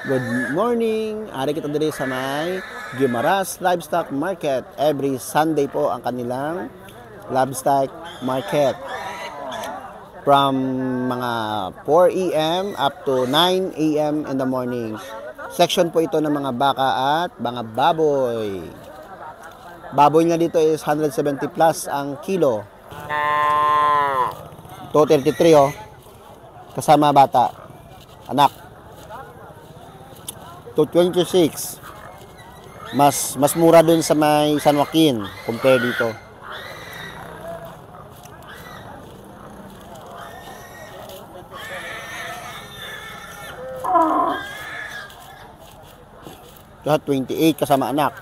Good morning! Ari kita diri sa may Guimaras Livestock Market. Every Sunday po ang kanilang livestock market. From mga 4 a.m. up to 9 a.m. in the morning. Section po ito ng mga baka at mga baboy. Baboy nga dito is 170 plus ang kilo. 233 oh. Kasama bata. Anak. 226. Mas mura dun sa may San Joaquin compare dito. Lahat 28 kasama anak.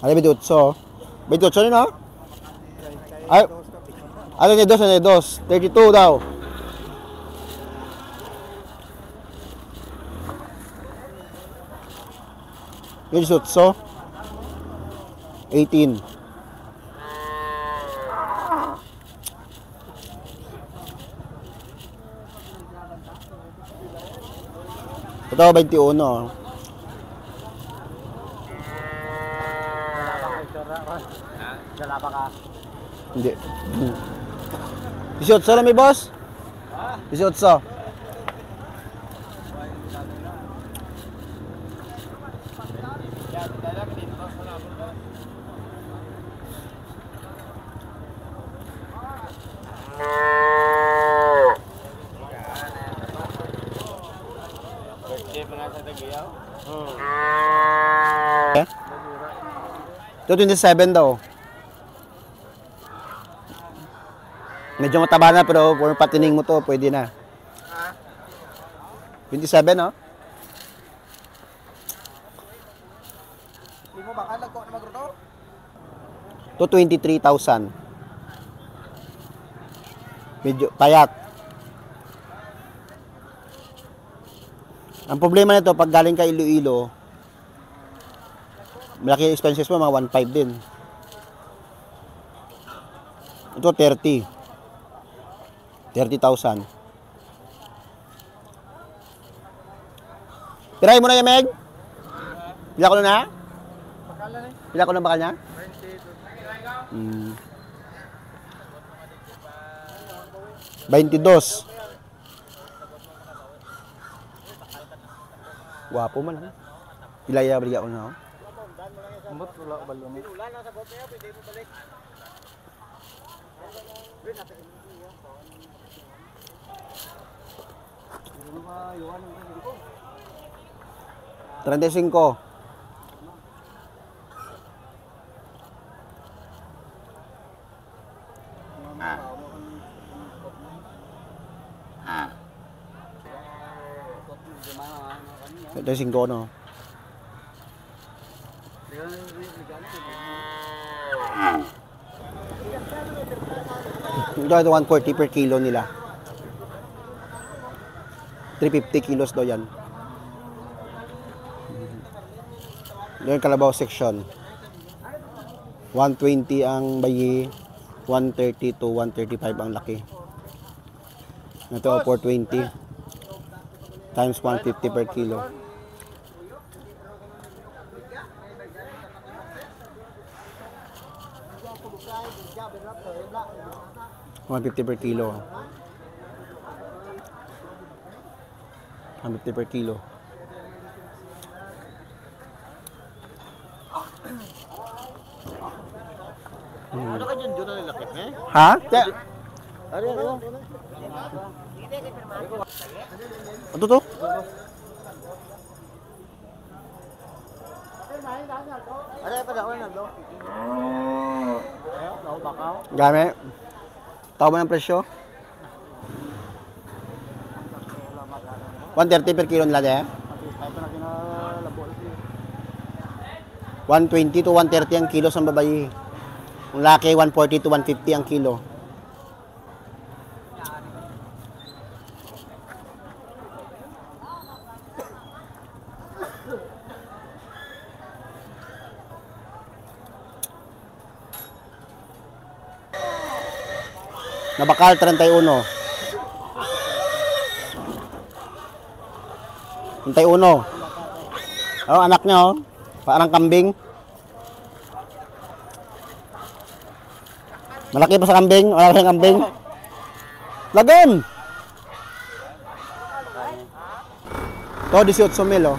Ano 28? 28 rin, no? Ay, ano ni 2? 32 daw. Yung 18. 18. Ito 21. Dala pa ka? Hindi. 18 lang may boss? 18. Ito 27 daw. Medyo mataba na pero kung patining mo to, pwede na. 27, no? Hindi mo baka nagko na magruto? To 23,000. Medyo payat. Ang problema nito pag galing ka Iloilo, malaki expenses mo, mga 1.5 din. Ito 30. 30,000. Tirahin mo na yan, Meg? Pila ko na? Pila ko na bakal niya? 22. Wapo man. Pilaya baliya ko na. Ambot wala ko balon. $35. Ito 5 no. Ito 140 per kilo nila. 350 kilos daw yan. Ito yung Kalabaw section. 120 ang bayi, 130 to 135 ang laki. Ito 420 times 150 per kilo. 150 per kilo. 150 per kilo. Ano ka dyan na nilakit eh? Ha? Ano? Ano to? Ano pa daw na do? Ayo, bakaw. Game. Tawo mo ng presyo? 130 per kilo nila de. 120 to 130 ang kilo sa babayi. Ang laki 140 to 150 ang kilo. Na bakal, 31. 31. Oh, anak niya, oh. Parang kambing. Malaki pa sa kambing. Wala pa sa kambing. Lagan! Ito, 18,000, oh.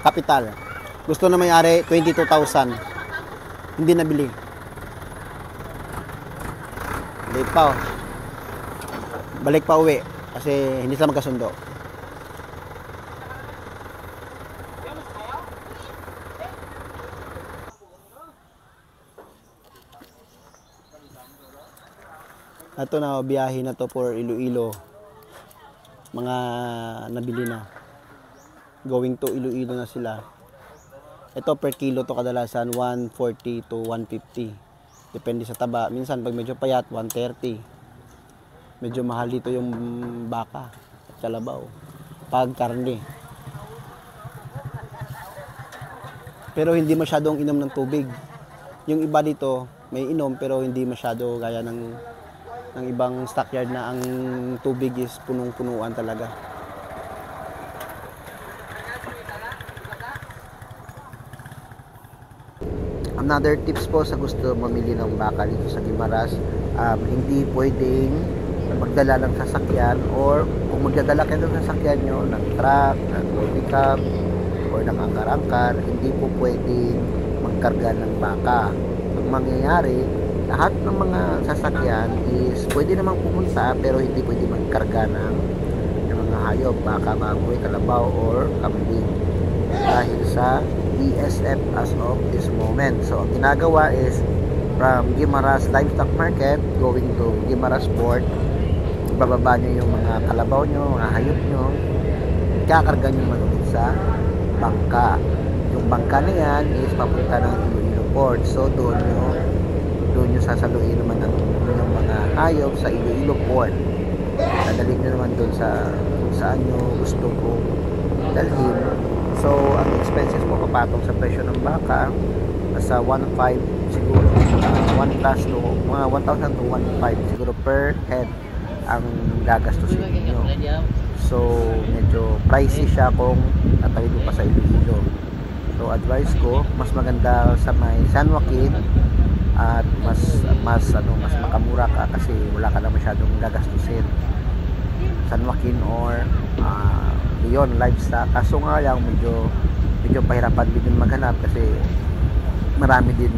Kapital. Gusto na may-ari, 22,000. Hindi nabili. Balik pa, oh. Balik pa uwi. Kasi hindi sila magkasundo. Ito na, biyahe na to for Iloilo. Mga nabili na. Going to Iloilo na sila. Ito per kilo to kadalasan 140 to 150. Depende sa taba. Minsan pag medyo payat 130. Medyo mahal dito yung baka at kalabaw. Pag karne. Pero hindi masyadong inom ng tubig. Yung iba dito may inom pero hindi masyado gaya ng ibang stockyard na ang tubig is punong-punuan talaga. Another tips po sa gusto mamili ng baka dito sa Guimaras, hindi pwedeng magdala ng sasakyan, or kung magdadala kayo ng sasakyan nyo, ng truck, ng pickup, or ng angkar-angkar, hindi po pwedeng magkarga ng baka. Ang mangyayari, lahat ng mga sasakyan is pwede namang pumunta pero hindi pwede magkarga ng mga hayop, baka, baboy, kalabaw, or kambing dahil sa DSF as of this moment. So ang ginagawa is from Guimaras Livestock Market going to Guimaras Port, bababa nyo yung mga kalabaw nyo, mga hayop nyo, kakarga nyo naman ulit sa bangka. Yung bangka na yan is papunta ng Iloilo Port. So doon nyo sasaluin naman ang inyong mga hayop sa Iloilo Port. Dadalhin nyo naman doon sa kung saan nyo gusto kong dalhin. So ang expenses po kapatong sa presyo ng baka nasa 1.5 siguro, 1 plus to mga 1,000 to 1.5 siguro per head ang gagastusin niyo. So medyo pricey siya kung tatawid pa sa Iloilo. So advice ko, mas maganda sa may San Joaquin at mas makamura ka kasi wala ka na masyadong gagastusin. San Joaquin or Leon Livestock. Kaso nga lang medyo pahirapan din maghanap kasi marami din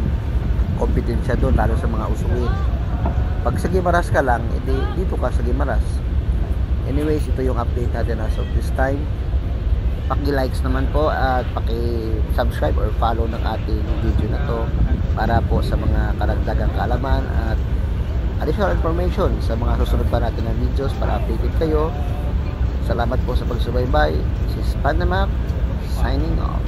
kompetensya doon, lalo sa mga usungin. Pag sa Guimaras ka lang, edi dito ka sa Guimaras. Anyways, ito yung update natin as of this time. Paki-likes naman po at paki-subscribe or follow ng ating video na to para po sa mga karagdagang kaalaman at additional information sa mga susunod pa natin na videos para updated kayo. Salamat po sa pagsubaybay. This is Panamac signing off.